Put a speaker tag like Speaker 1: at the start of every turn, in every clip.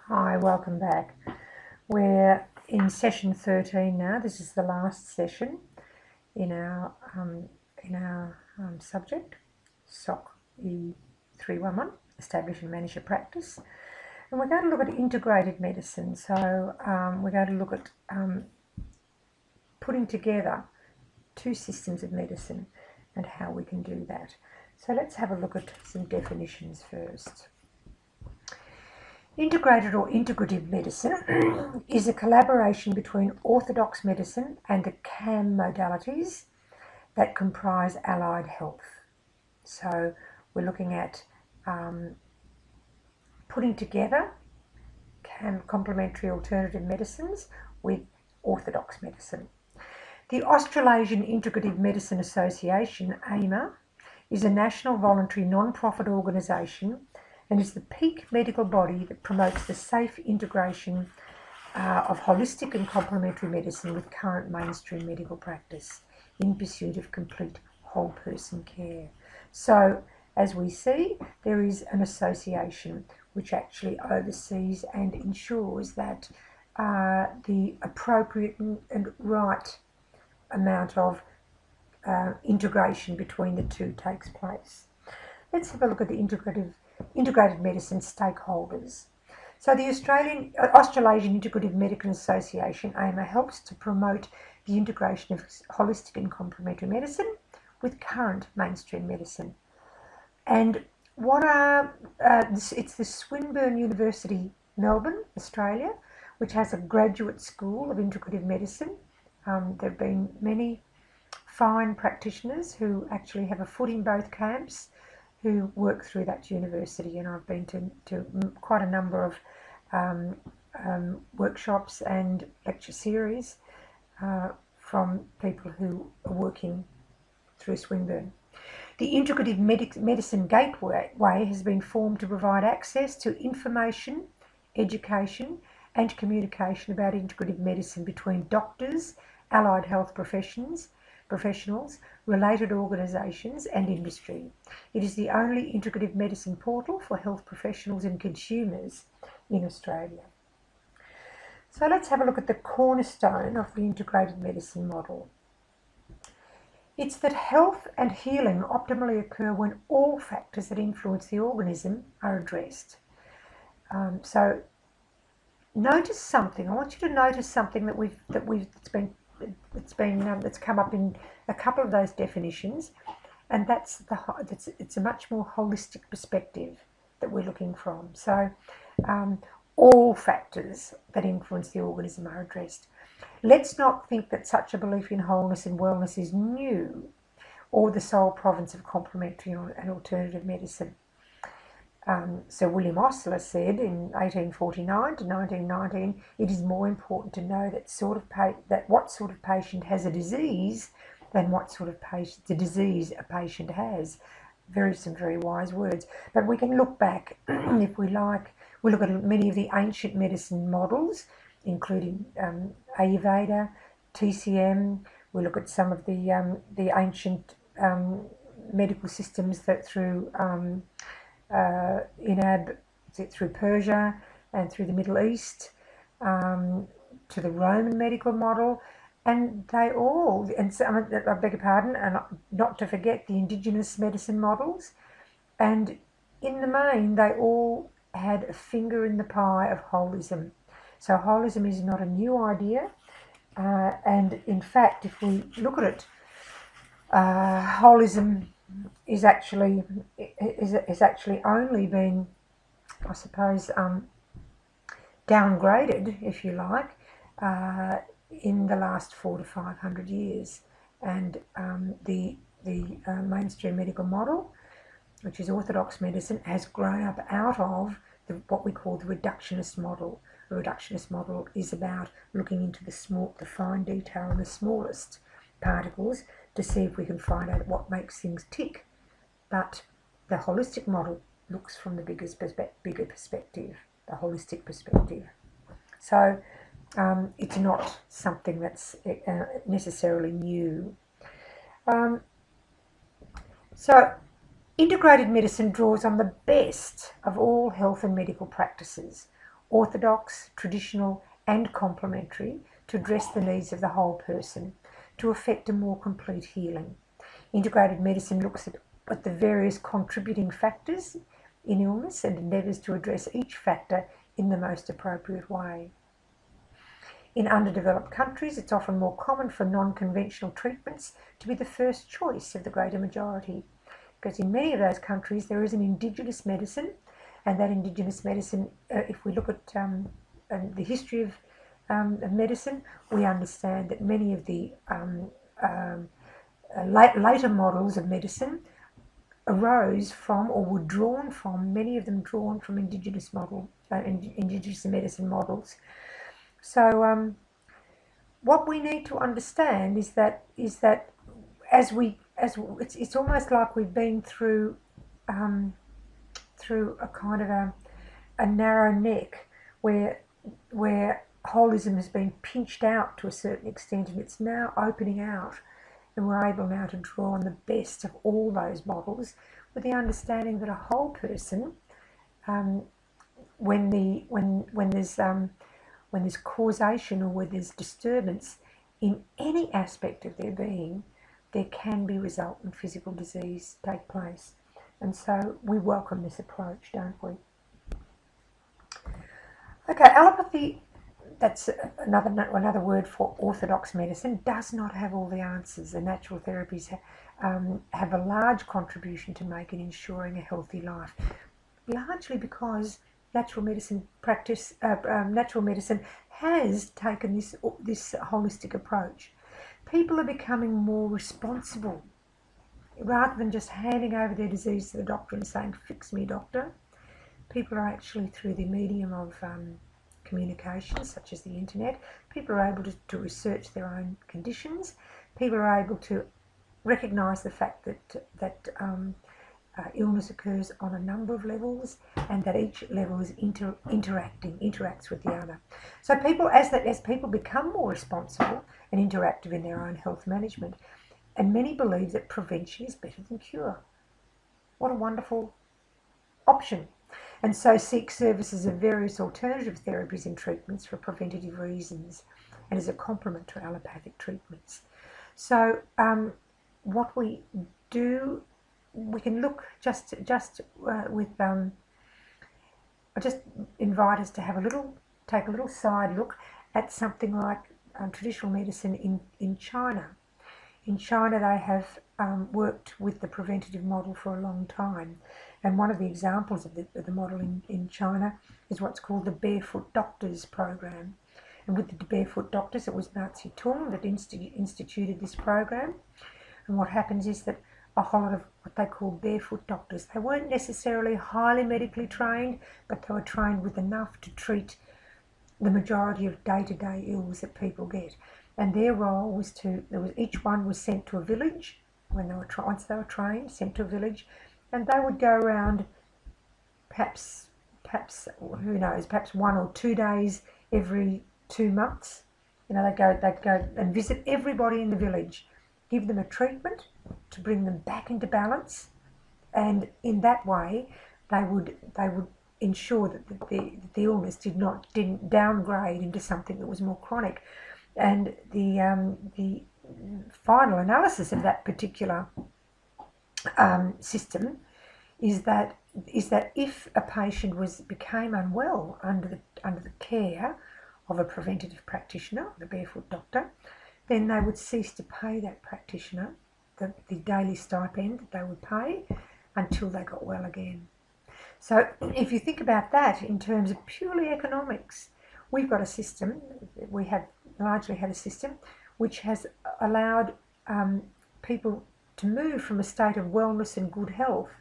Speaker 1: Hi, welcome back. We're in session 13 now. This is the last session in our subject, SOCE311, Establish and Manage a Practice. And we're going to look at integrated medicine. So we're going to look at putting together two systems of medicine and how we can do that. So let's have a look at some definitions first. Integrated or integrative medicine is a collaboration between orthodox medicine and the CAM modalities that comprise allied health. So we're looking at putting together CAM complementary alternative medicines with orthodox medicine. The Australasian Integrative Medicine Association, AIMA, is a national voluntary non-profit organisation and is the peak medical body that promotes the safe integration of holistic and complementary medicine with current mainstream medical practice in pursuit of complete whole person care. So, as we see, there is an association which actually oversees and ensures that the appropriate and right amount of integration between the two takes place. Let's have a look at the integrated medicine stakeholders. So the Australasian Integrative Medical Association, AIMA, helps to promote the integration of holistic and complementary medicine with current mainstream medicine. And it's the Swinburne University, Melbourne, Australia, which has a graduate school of integrative medicine. There have been many fine practitioners who actually have a foot in both camps who work through that university, and I've been to quite a number of workshops and lecture series from people who are working through Swinburne. The Integrative Medicine Gateway has been formed to provide access to information, education and communication about integrative medicine between doctors, allied health professionals, related organisations and industry. It is the only integrative medicine portal for health professionals and consumers in Australia. So let's have a look at the cornerstone of the integrated medicine model. It's that health and healing optimally occur when all factors that influence the organism are addressed. So notice something. I want you to notice something that's come up in a couple of those definitions, and it's a much more holistic perspective that we're looking from. So all factors that influence the organism are addressed. Let's not think that such a belief in wholeness and wellness is new or the sole province of complementary and alternative medicine. Sir William Osler said in 1849 to 1919, it is more important to know that what sort of patient has a disease than what sort of the disease a patient has. Some very wise words. But we can look back, if we like. We look at many of the ancient medicine models, including Ayurveda, TCM. We look at some of the ancient medical systems that through through Persia and through the Middle East, to the Roman medical model, and I beg your pardon, and not to forget the indigenous medicine models, and in the main they all had a finger in the pie of holism. So holism is not a new idea, and in fact, if we look at it, holism is actually only been, I suppose, downgraded, if you like, in the last 400 to 500 years, and the mainstream medical model, which is orthodox medicine, has grown up out of what we call the reductionist model. The reductionist model is about looking into the fine detail and the smallest particles to see if we can find out what makes things tick. But the holistic model looks from the bigger perspective, the holistic perspective. So it's not something that's necessarily new. So integrated medicine draws on the best of all health and medical practices, orthodox, traditional and complementary, to address the needs of the whole person, to effect a more complete healing. Integrated medicine looks at the various contributing factors in illness and endeavours to address each factor in the most appropriate way. In underdeveloped countries, it's often more common for non-conventional treatments to be the first choice of the greater majority, because in many of those countries there is an indigenous medicine, and that indigenous medicine, if we look at the history of medicine, we understand that many of the later models of medicine arose from, or were drawn from, many of them drawn from indigenous medicine models. So what we need to understand is that it's almost like we've been through a kind of a narrow neck where holism has been pinched out to a certain extent, and it's now opening out, and we're able now to draw on the best of all those models, with the understanding that a whole person, when there's causation or where there's disturbance in any aspect of their being, there can be resultant physical disease take place. And so we welcome this approach, don't we? Okay, allopathy, that's another word for orthodox medicine, does not have all the answers. The natural therapies have a large contribution to make in ensuring a healthy life, largely because natural medicine has taken this holistic approach. People are becoming more responsible. Rather than just handing over their disease to the doctor and saying, "Fix me, doctor," people are actually, through the medium of communication, such as the internet, people are able to research their own conditions. People are able to recognise the fact that illness occurs on a number of levels, and that each level is interacts with the other. So people, as people become more responsible and interactive in their own health management, and many believe that prevention is better than cure. What a wonderful option. And so seek services of various alternative therapies and treatments for preventative reasons, and as a complement to allopathic treatments. So what we do, we can look I just invite us to take a little side look at something like traditional medicine in China. In China, they have worked with the preventative model for a long time, and one of the examples of the model in China is what's called the Barefoot Doctors program. And with the Barefoot Doctors, it was Mao Zedong that instituted this program. And what happens is that a whole lot of what they call barefoot doctors, they weren't necessarily highly medically trained, but they were trained with enough to treat the majority of day-to-day ills that people get. And their role was each one was sent to a village once they were trained, sent to a village, and they would go around perhaps who knows, perhaps 1 or 2 days every 2 months. They'd go and visit everybody in the village, give them a treatment to bring them back into balance, and in that way they would ensure that the illness didn't downgrade into something that was more chronic. And the final analysis of that particular system is that if a patient became unwell under the care of a preventative practitioner, the barefoot doctor, then they would cease to pay that practitioner the daily stipend that they would pay until they got well again. So if you think about that in terms of purely economics, we've got a system, we have largely had a system which has allowed people to move from a state of wellness and good health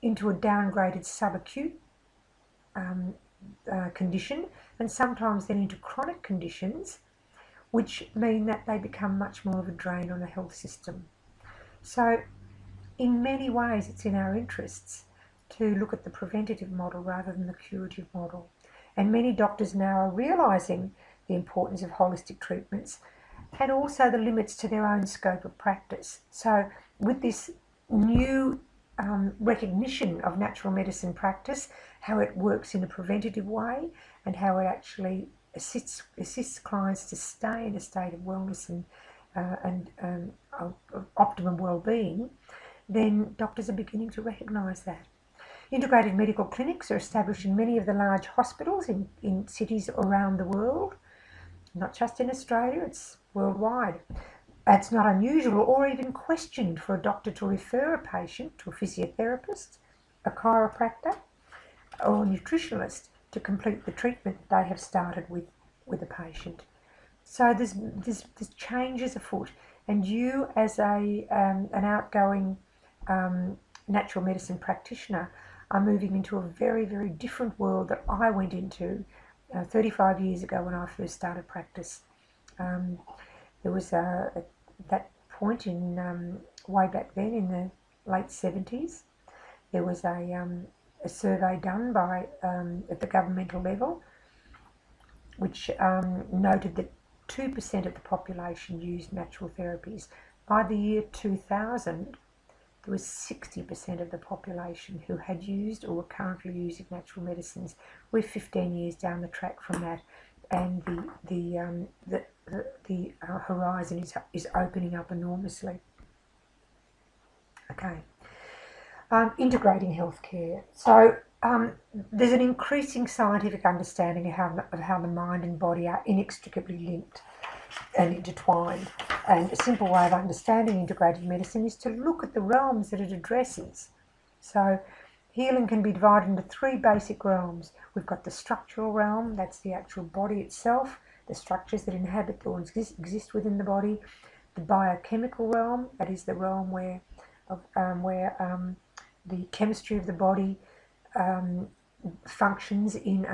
Speaker 1: into a downgraded subacute condition, and sometimes then into chronic conditions, which mean that they become much more of a drain on the health system. So in many ways it's in our interests to look at the preventative model rather than the curative model. And many doctors now are realising the importance of holistic treatments and also the limits to their own scope of practice. So with this new recognition of natural medicine practice, how it works in a preventative way, and how it actually assists clients to stay in a state of wellness and of optimum well-being, then doctors are beginning to recognise that. Integrated medical clinics are established in many of the large hospitals in cities around the world, not just in Australia, it's worldwide. It's not unusual or even questioned for a doctor to refer a patient to a physiotherapist, a chiropractor, or a nutritionist to complete the treatment they have started with a patient. So there's changes afoot, and you as an outgoing natural medicine practitioner are moving into a very, very different world that I went into 35 years ago when I first started practice. There was at that point in way back then in the late 70s, there was a survey done by at the governmental level, which noted that 2% of the population used natural therapies. By the year 2000, there was 60% of the population who had used or were currently using natural medicines. We're 15 years down the track from that, and the horizon is opening up enormously. Okay, integrating healthcare. So there's an increasing scientific understanding of how the mind and body are inextricably linked and intertwined. And a simple way of understanding integrated medicine is to look at the realms that it addresses. So healing can be divided into three basic realms. We've got the structural realm, that's the actual body itself, the structures that inhabit or exist within the body. The biochemical realm, that is the realm where the chemistry of the body functions in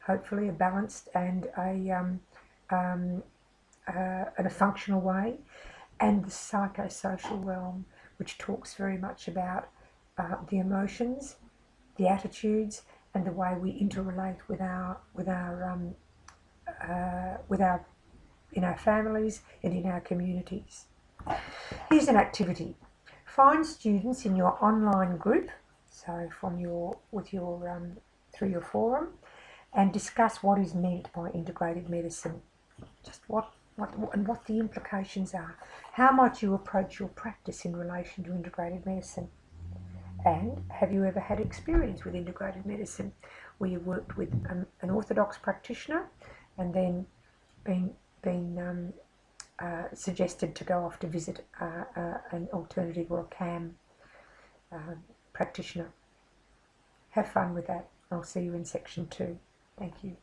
Speaker 1: hopefully a balanced and in a functional way, and the psychosocial realm, which talks very much about the emotions, the attitudes, and the way we interrelate in our families and in our communities. Here's an activity. Find students in your online group, so through your forum, and discuss what is meant by integrated medicine. Just what the implications are. How might you approach your practice in relation to integrated medicine? And have you ever had experience with integrated medicine where you worked with an orthodox practitioner and then been suggested to go off to visit an alternative or a CAM practitioner? Have fun with that. I'll see you in section 2. Thank you.